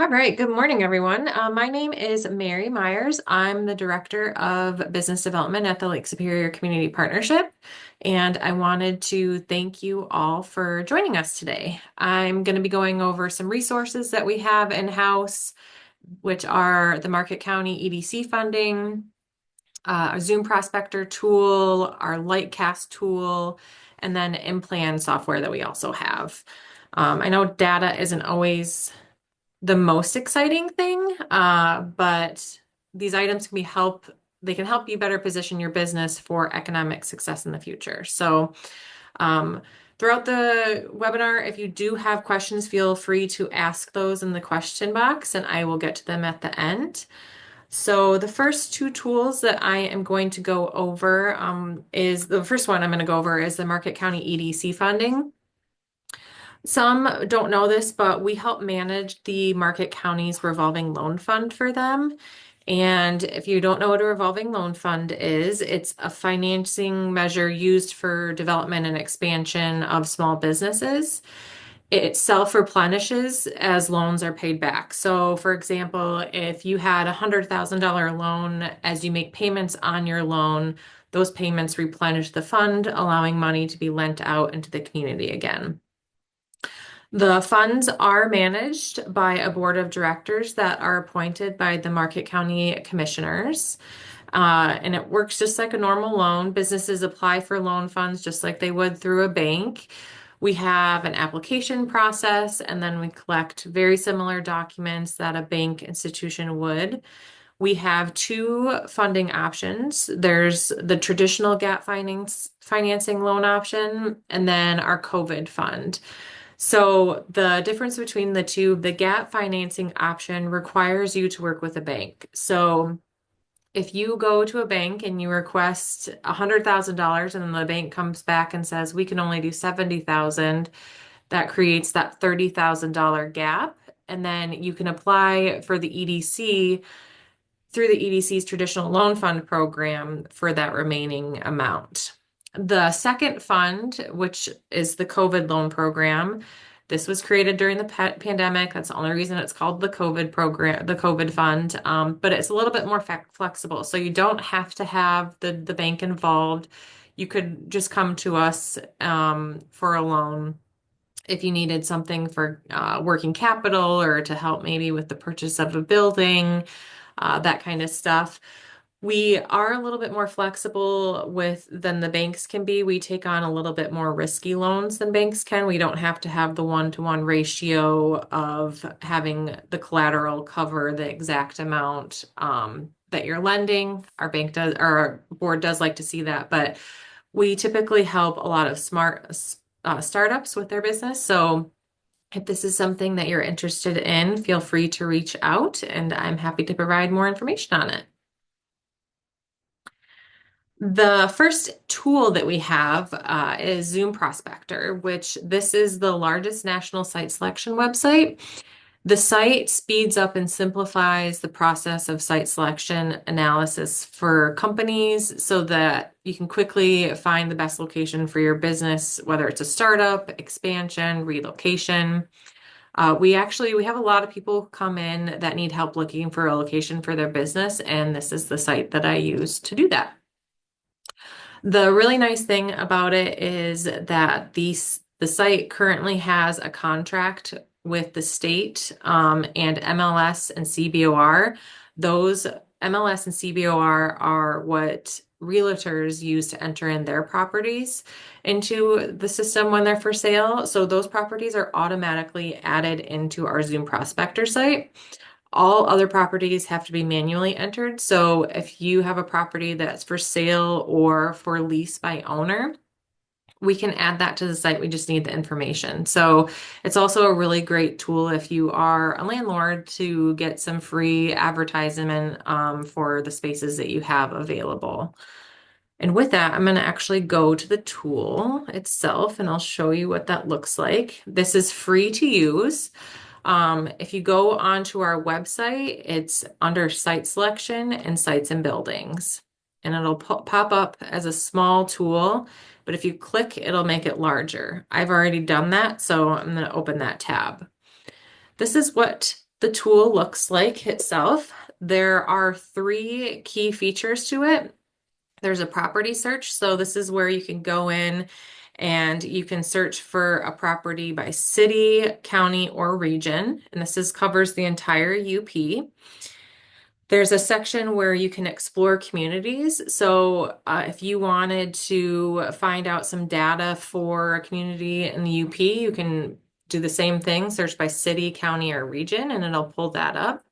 All right, good morning, everyone. My name is Mary Myers. I'm the Director of Business Development at the Lake Superior Community Partnership, and I wanted to thank you all for joining us today. I'm going to be going over some resources that we have in-house, which are the Market County EDC funding, a Zoom Prospector tool, our Lightcast tool, and then Implan software that we also have. I know data isn't always the most exciting thing, but these items they can help you better position your business for economic success in the future. So, um, throughout the webinar, if you do have questions, feel free to ask those in the question box and I will get to them at the end. So the first two tools that I am going to go over is the first one I'm going to go over is the Market County EDC funding. Some don't know this, but we help manage the Market County's revolving loan fund for them. And if you don't know what a revolving loan fund is, it's a financing measure used for development and expansion of small businesses. It self-replenishes as loans are paid back. So, for example, if you had a $100,000 loan, as you make payments on your loan, those payments replenish the fund, allowing money to be lent out into the community again. The funds are managed by a board of directors that are appointed by the Market County Commissioners. And it works just like a normal loan. Businesses apply for loan funds just like they would through a bank. We have an application process, and then we collect very similar documents that a bank institution would. We have two funding options. There's the traditional gap financing loan option, and then our COVID fund. So the difference between the two, the gap financing option requires you to work with a bank. So if you go to a bank and you request $100,000 and then the bank comes back and says, we can only do 70,000, that creates that $30,000 gap. And then you can apply for the EDC through the EDC's traditional loan fund program for that remaining amount. The second fund, which is the COVID loan program, this was created during the pandemic. That's the only reason it's called the COVID program, the COVID fund. But it's a little bit more flexible. So you don't have to have the bank involved. You could just come to us for a loan if you needed something for working capital or to help maybe with the purchase of a building, that kind of stuff. We are a little bit more flexible than the banks can be. We take on a little bit more risky loans than banks can. We don't have to have the one-to-one ratio of having the collateral cover the exact amount that you're lending. Our bank does, or our board does like to see that, but we typically help a lot of smart startups with their business. So if this is something that you're interested in, feel free to reach out and I'm happy to provide more information on it. The first tool that we have is Zoom Prospector, which this is the largest national site selection website. The site speeds up and simplifies the process of site selection analysis for companies so that you can quickly find the best location for your business, whether it's a startup, expansion, relocation. We have a lot of people come in that need help looking for a location for their business, and this is the site that I use to do that. The really nice thing about it is that the site currently has a contract with the state and MLS and CBOR. Those MLS and CBOR are what realtors use to enter in their properties into the system when they're for sale. So those properties are automatically added into our Zoom Prospector site. All other properties have to be manually entered. So if you have a property that's for sale or for lease by owner, we can add that to the site. We just need the information. So it's also a really great tool if you are a landlord to get some free advertisement for the spaces that you have available. And with that, I'm going to actually go to the tool itself and I'll show you what that looks like. This is free to use. If you go onto our website, it's under site selection and sites and buildings. And it'll pop up as a small tool, but if you click, it'll make it larger. I've already done that, so I'm going to open that tab. This is what the tool looks like itself. There are three key features to it. There's a property search. So this is where you can go in and you can search for a property by city, county, or region. And covers the entire UP. There's a section where you can explore communities. So if you wanted to find out some data for a community in the UP, you can do the same thing, search by city, county, or region, and it'll pull that up.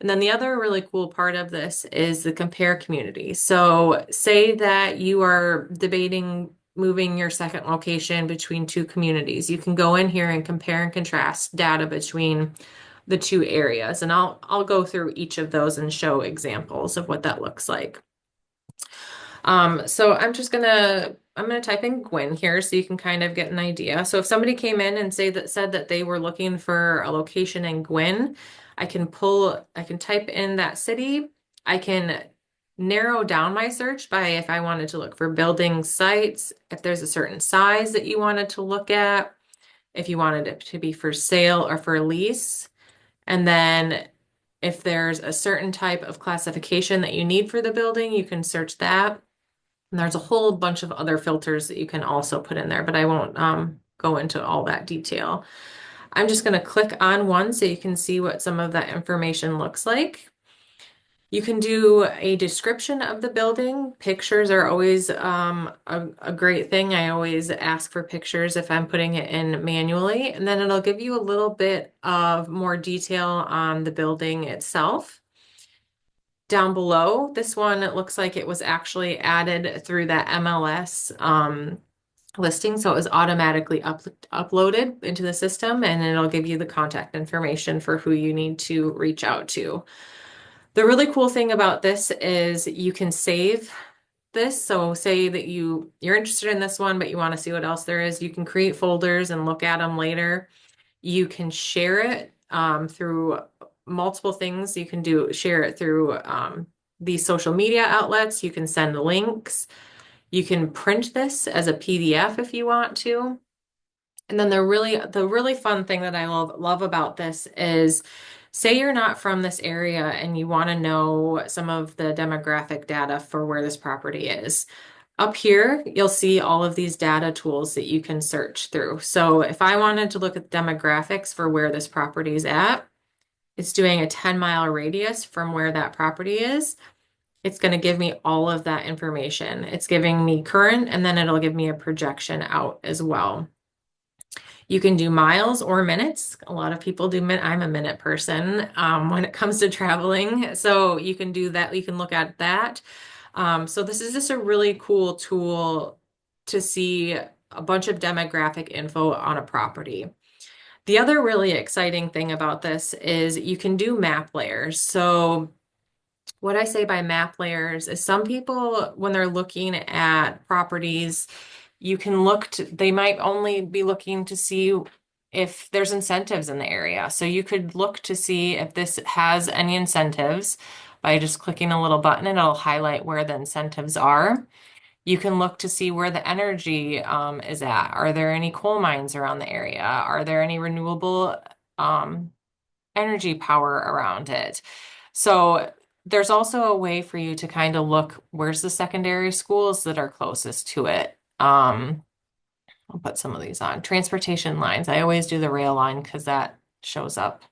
And then the other really cool part of this is the compare community. So say that you are debating moving your second location between two communities. You can go in here and compare and contrast data between the two areas. And I'll go through each of those and show examples of what that looks like. So I'm gonna type in Gwyn here so you can kind of get an idea. So if somebody came in and said that they were looking for a location in Gwyn, I can type in that city. I can narrow down my search by if I wanted to look for building sites, if there's a certain size that you wanted to look at, if you wanted it to be for sale or for lease. And then if there's a certain type of classification that you need for the building, you can search that. And there's a whole bunch of other filters that you can also put in there, but I won't go into all that detail. I'm just going to click on one so you can see what some of that information looks like. You can do a description of the building. Pictures are always a great thing. I always ask for pictures if I'm putting it in manually, and then it'll give you a little bit of more detail on the building itself. Down below, this one, it looks like it was actually added through that MLS listing, so it was automatically uploaded into the system, and it'll give you the contact information for who you need to reach out to. The really cool thing about this is you can save this. So say that you're interested in this one, but you want to see what else there is. You can create folders and look at them later. You can share it through multiple things. You can share it through these social media outlets. You can send links. You can print this as a PDF if you want to. And then the really fun thing that I love about this is, say you're not from this area and you want to know some of the demographic data for where this property is. Up here, you'll see all of these data tools that you can search through. So if I wanted to look at demographics for where this property is at, it's doing a 10-mile radius from where that property is. It's going to give me all of that information. It's giving me current, and then it'll give me a projection out as well. You can do miles or minutes. A lot of people do I'm a minute person when it comes to traveling. So you can do that. You can look at that. So this is just a really cool tool to see a bunch of demographic info on a property. The other really exciting thing about this is you can do map layers. So what I say by map layers is some people, when they're looking at properties, they might only be looking to see if there's incentives in the area. So you could look to see if this has any incentives by just clicking a little button and it'll highlight where the incentives are. You can look to see where the energy is at. Are there any coal mines around the area? Are there any renewable energy power around it? So there's also a way for you to kind of look, where's the secondary schools that are closest to it? I'll put some of these on. Transportation lines. I always do the rail line because that shows up.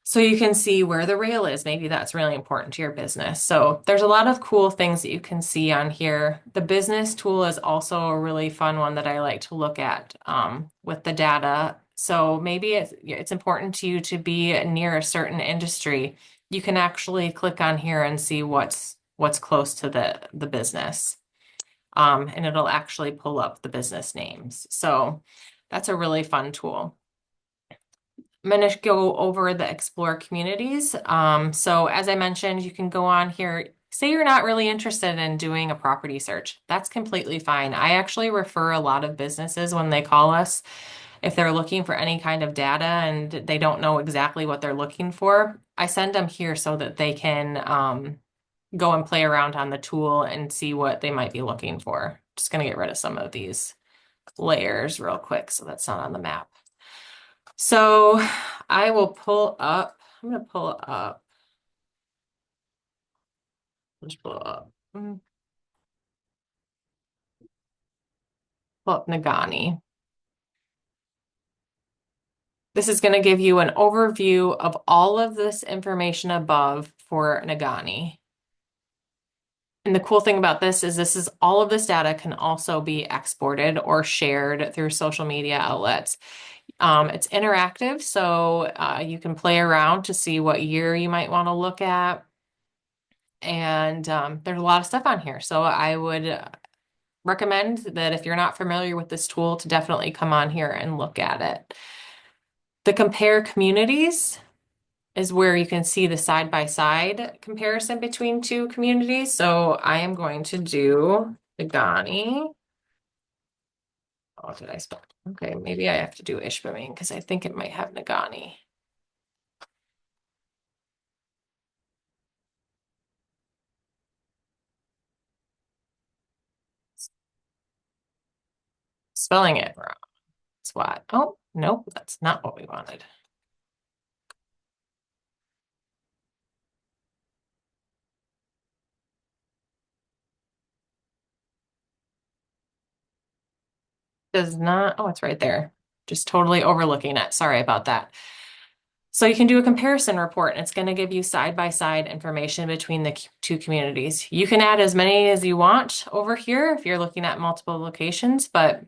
So you can see where the rail is. Maybe that's really important to your business. So there's a lot of cool things that you can see on here. The business tool is also a really fun one that I like to look at with the data. So maybe it's important to you to be near a certain industry. You can actually click on here and see what's close to the business. And it'll actually pull up the business names. So that's a really fun tool. I'm going to go over the Explore communities. So as I mentioned, you can go on here. Say you're not really interested in doing a property search. That's completely fine. I actually refer a lot of businesses when they call us, if they're looking for any kind of data and they don't know exactly what they're looking for, I send them here so that they can go and play around on the tool and see what they might be looking for. Just going to get rid of some of these layers real quick so that's not on the map. So I will pull up, I'm going to pull it up. Let's pull it up. Pull up Nagani. This is going to give you an overview of all of this information above for Nagani. And the cool thing about this is all of this data can also be exported or shared through social media outlets. It's interactive, so you can play around to see what year you might want to look at. And there's a lot of stuff on here. So I would recommend that if you're not familiar with this tool, to definitely come on here and look at it. The compare communities is where you can see the side-by-side comparison between two communities. So I am going to do Nagani. Oh, did I spell? Okay, maybe I have to do Ishpeming because I think it might have Nagani. Spelling it wrong. That's why. Oh, nope, that's not what we wanted. Does not, oh, it's right there. Just totally overlooking it. Sorry about that. So you can do a comparison report, and it's going to give you side-by-side information between the two communities. You can add as many as you want over here if you're looking at multiple locations, but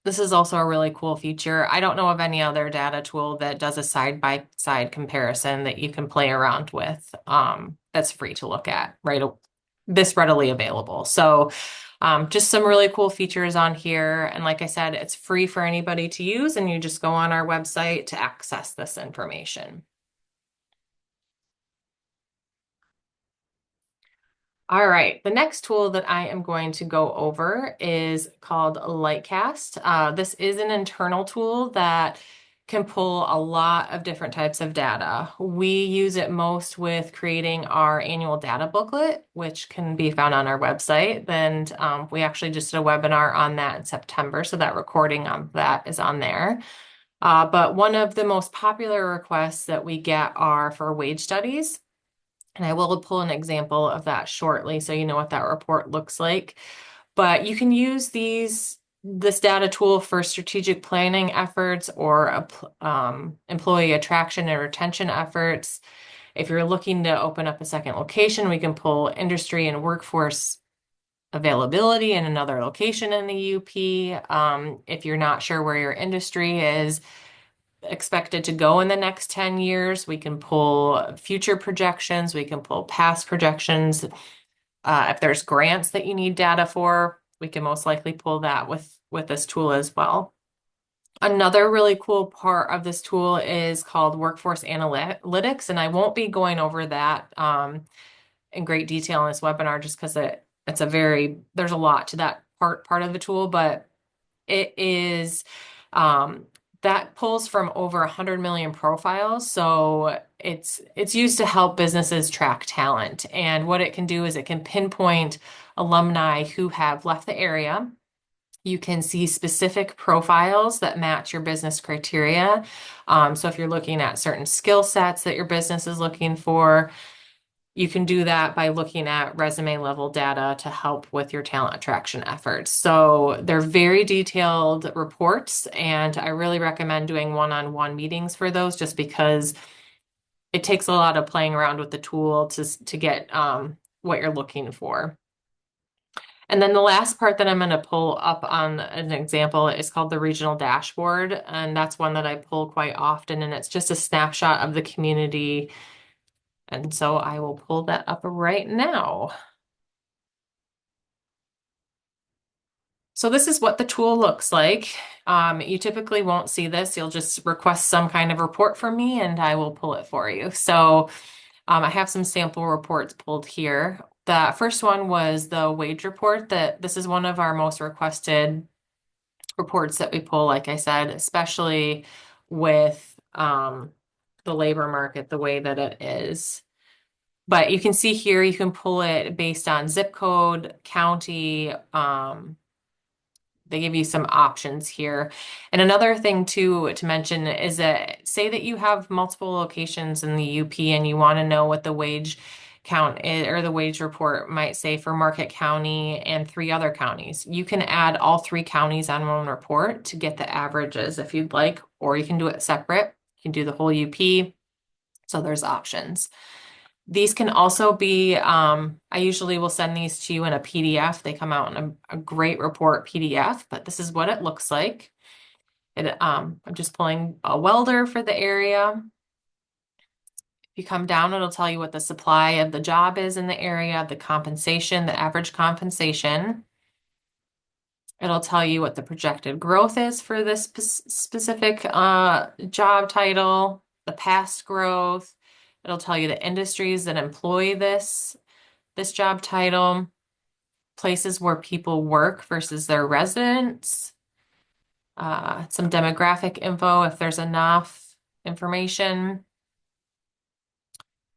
this is also a really cool feature. I don't know of any other data tool that does a side-by-side comparison that you can play around with, that's free to look at, right? This readily available. So just some really cool features on here. And like I said, it's free for anybody to use, and you just go on our website to access this information. All right, the next tool that I am going to go over is called Lightcast. This is an internal tool that can pull a lot of different types of data. We use it most with creating our annual data booklet, which can be found on our website. And we actually just did a webinar on that in September, so that recording of that is on there. But one of the most popular requests that we get are for wage studies. And I will pull an example of that shortly so you know what that report looks like. But you can use this data tool for strategic planning efforts or employee attraction and retention efforts. If you're looking to open up a second location, we can pull industry and workforce availability in another location in the UP. If you're not sure where your industry is expected to go in the next 10 years. We can pull future projections. We can pull past projections. If there's grants that you need data for, we can most likely pull that with this tool as well. Another really cool part of this tool is called Workforce Analytics, and I won't be going over that in great detail in this webinar just because there's a lot to that part of the tool, but it is that pulls from over 100 million profiles. So it's used to help businesses track talent. And what it can do is it can pinpoint alumni who have left the area. You can see specific profiles that match your business criteria. So if you're looking at certain skill sets that your business is looking for, you can do that by looking at resume level data to help with your talent attraction efforts. So they're very detailed reports, and I really recommend doing one-on-one meetings for those just because it takes a lot of playing around with the tool to get what you're looking for. And then the last part that I'm going to pull up on an example is called the regional dashboard. And that's one that I pull quite often, and it's just a snapshot of the community. And so I will pull that up right now. So this is what the tool looks like. You typically won't see this. You'll just request some kind of report from me and I will pull it for you. So I have some sample reports pulled here. The first one was the wage report. This is one of our most requested reports that we pull, like I said, especially with the labor market the way that it is. But you can see here, you can pull it based on zip code, county. they give you some options here. And another thing too to mention is that say that you have multiple locations in the UP and you want to know what the wage count is, or the wage report might say for Marquette County and three other counties. You can add all three counties on one report to get the averages if you'd like, or you can do it separate. You can do the whole UP. So there's options. These can also be, I usually will send these to you in a PDF. They come out in a great report PDF, but this is what it looks like. I'm just pulling a welder for the area. If you come down, it'll tell you what the supply of the job is in the area, the compensation, the average compensation. It'll tell you what the projected growth is for this specific job title, the past growth. It'll tell you the industries that employ this job title, places where people work versus their residence, some demographic info if there's enough information.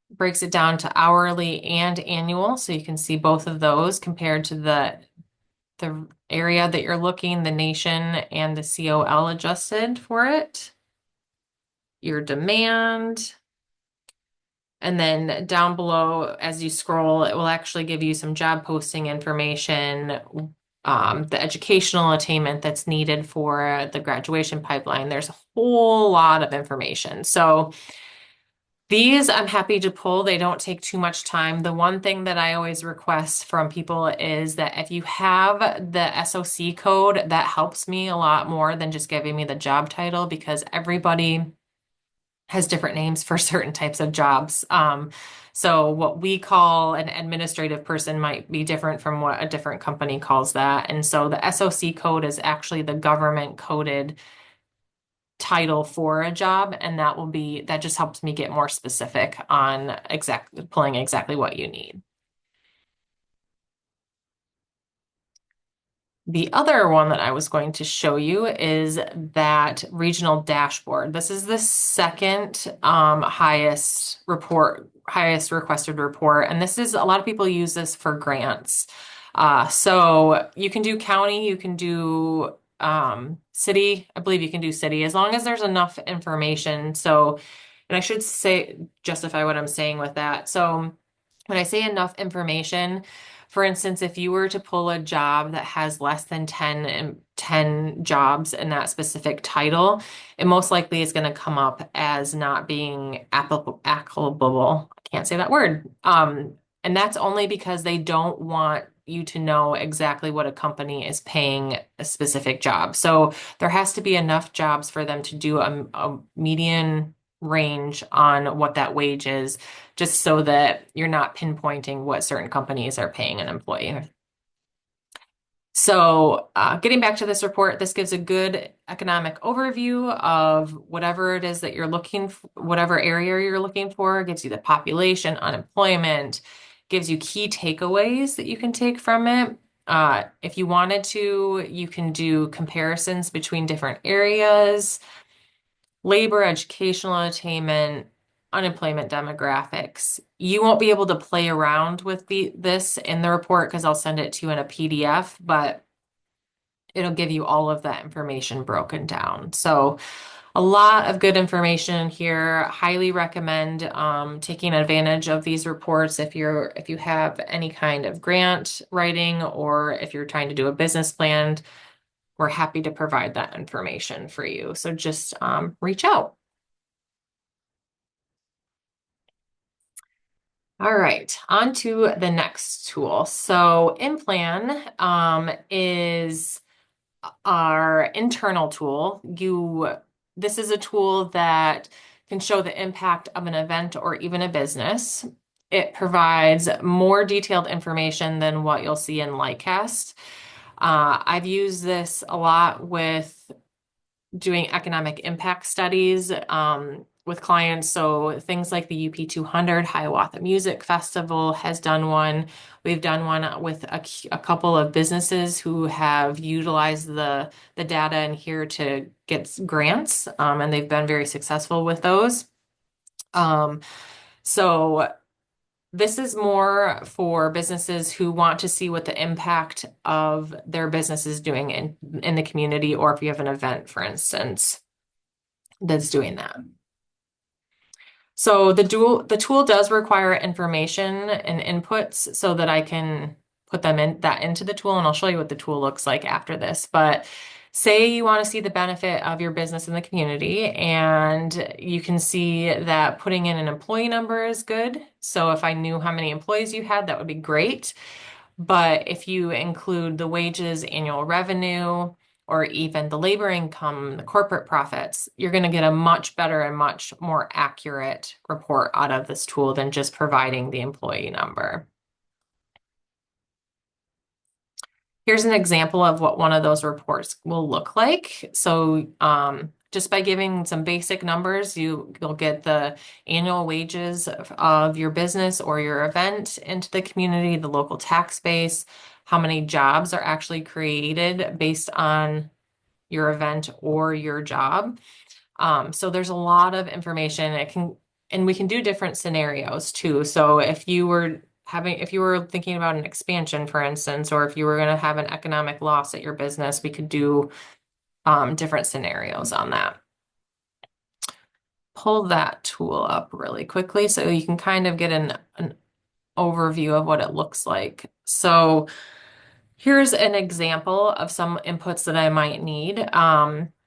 Breaks it down to hourly and annual, so you can see both of those compared to the area that you're looking, the nation, and the COL adjusted for it. Your demand. And then down below, as you scroll, it will actually give you some job posting information, the educational attainment that's needed for the graduation pipeline. There's a whole lot of information. So these I'm happy to pull. They don't take too much time. The one thing that I always request from people is that if you have the SOC code, that helps me a lot more than just giving me the job title, because everybody has different names for certain types of jobs. So what we call an administrative person might be different from what a different company calls that. And so the SOC code is actually the government coded title for a job, and that just helps me get more specific on pulling exactly what you need. The other one that I was going to show you is that regional dashboard. This is the second highest requested report, and this is, a lot of people use this for grants. So you can do county, you can do city. I believe you can do city as long as there's enough information. So, and I should justify what I'm saying with that. So when I say enough information, for instance, if you were to pull a job that has less than 10 jobs in that specific title, it most likely is going to come up as not being applicable. I can't say that word. And that's only because they don't want you to know exactly what a company is paying a specific job. So there has to be enough jobs for them to do a median range on what that wage is, just so that you're not pinpointing what certain companies are paying an employee. So getting back to this report, this gives a good economic overview of whatever it is that you're looking for, whatever area you're looking for. It gives you the population, unemployment, gives you key takeaways that you can take from it. If you wanted to, you can do comparisons between different areas, labor, educational attainment, unemployment demographics. You won't be able to play around with this in the report because I'll send it to you in a PDF, but it'll give you all of that information broken down. So a lot of good information here. Highly recommend taking advantage of these reports if you have any kind of grant writing, or if you're trying to do a business plan. We're happy to provide that information for you. So just reach out. All right, on to the next tool. So Implan is our internal tool. This is a tool that can show the impact of an event or even a business. It provides more detailed information than what you'll see in Lightcast. I've used this a lot with doing economic impact studies with clients. So things like the UP 200 Hiawatha Music Festival has done one. We've done one with a couple of businesses who have utilized the data in here to get grants, and they've been very successful with those. So this is more for businesses who want to see what the impact of their business is doing in the community, or if you have an event, for instance, that's doing that. So the tool does require information and inputs so that I can put them in that into the tool, and I'll show you what the tool looks like after this. But say you want to see the benefit of your business in the community, and you can see that putting in an employee number is good. So if I knew how many employees you had, that would be great. But if you include the wages, annual revenue, or even the labor income, the corporate profits, you're going to get a much better and much more accurate report out of this tool than just providing the employee number. Here's an example of what one of those reports will look like. So just by giving some basic numbers, you'll get the annual wages of your business or your event into the community, the local tax base, how many jobs are actually created based on your event or your job. So there's a lot of information. And we can do different scenarios too. So if you were thinking about an expansion, for instance, or if you were going to have an economic loss at your business, we could do different scenarios on that. Pull that tool up really quickly so you can kind of get an overview of what it looks like. So here's an example of some inputs that I might need.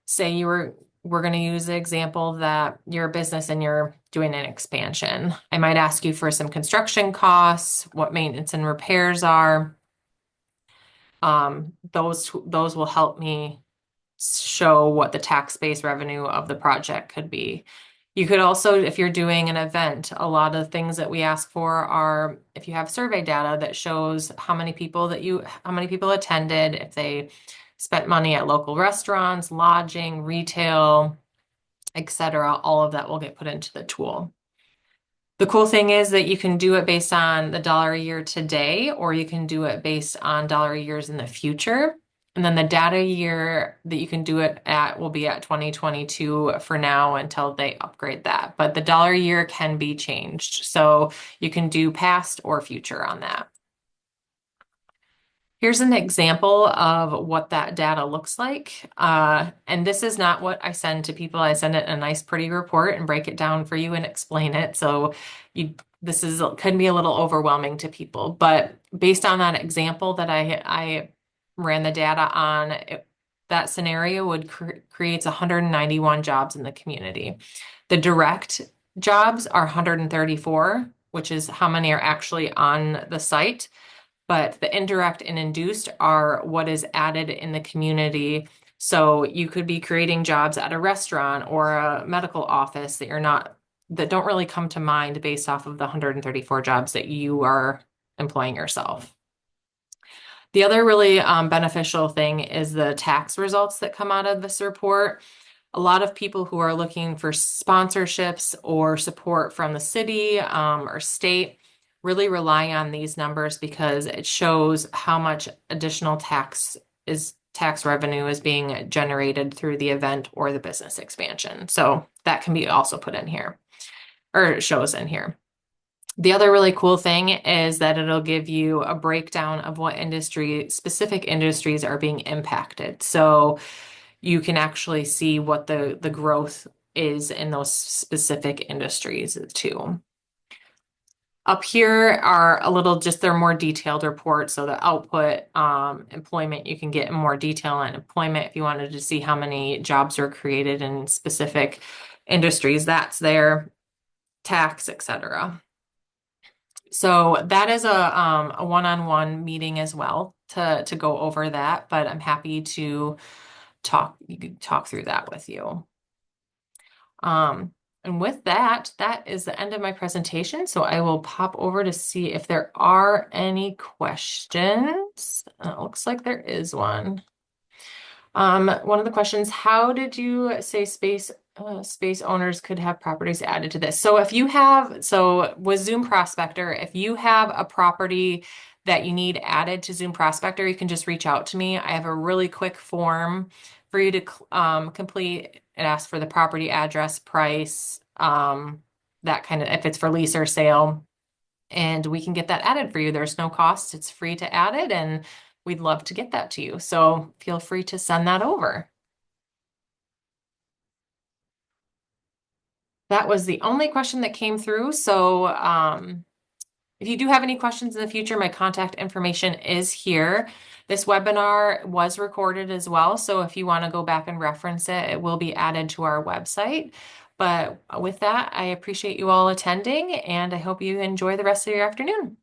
Say we're going to use the example that you're a business and you're doing an expansion. I might ask you for some construction costs, what maintenance and repairs are. Those will help me show what the tax base revenue of the project could be. You could also, if you're doing an event, a lot of things that we ask for are if you have survey data that shows how many people attended, if they spent money at local restaurants, lodging, retail, etc. All of that will get put into the tool. The cool thing is that you can do it based on the dollar a year today, or you can do it based on dollar a years in the future. And then the data year that you can do it at will be at 2022 for now until they upgrade that. But the dollar a year can be changed. So you can do past or future on that. Here's an example of what that data looks like. And this is not what I send to people. I send it in a nice, pretty report and break it down for you and explain it. So can be a little overwhelming to people. But based on that example that I ran the data on, that scenario would creates 191 jobs in the community. The direct jobs are 134, which is how many are actually on the site. But the indirect and induced are what is added in the community. So you could be creating jobs at a restaurant or a medical office that don't really come to mind based off of the 134 jobs that you are employing yourself. The other really beneficial thing is the tax results that come out of this report. A lot of people who are looking for sponsorships or support from the city or state really rely on these numbers because it shows how much additional tax revenue is being generated through the event or the business expansion. So that can be also put in here, or it shows in here. The other really cool thing is that it'll give you a breakdown of what specific industries are being impacted. So you can actually see what the growth is in those specific industries too. Up here are they're more detailed reports. So the output, employment, you can get in more detail on employment if you wanted to see how many jobs are created in specific industries. That's there, tax, etc. So that is a one-on-one meeting as well to go over that, but I'm happy to talk through that with you. And with that is the end of my presentation. So I will pop over to see if there are any questions. It looks like there is one. One of the questions, how did you say space owners could have properties added to this? So with Zoom Prospector, if you have a property that you need added to Zoom Prospector, you can just reach out to me. I have a really quick form for you to complete. It asks for the property address, price, that kind of, if it's for lease or sale. and we can get that added for you. There's no cost. It's free to add it, and we'd love to get that to you. So feel free to send that over. That was the only question that came through. So if you do have any questions in the future, my contact information is here. This webinar was recorded as well, so if you want to go back and reference it, it will be added to our website. But with that, I appreciate you all attending, and I hope you enjoy the rest of your afternoon.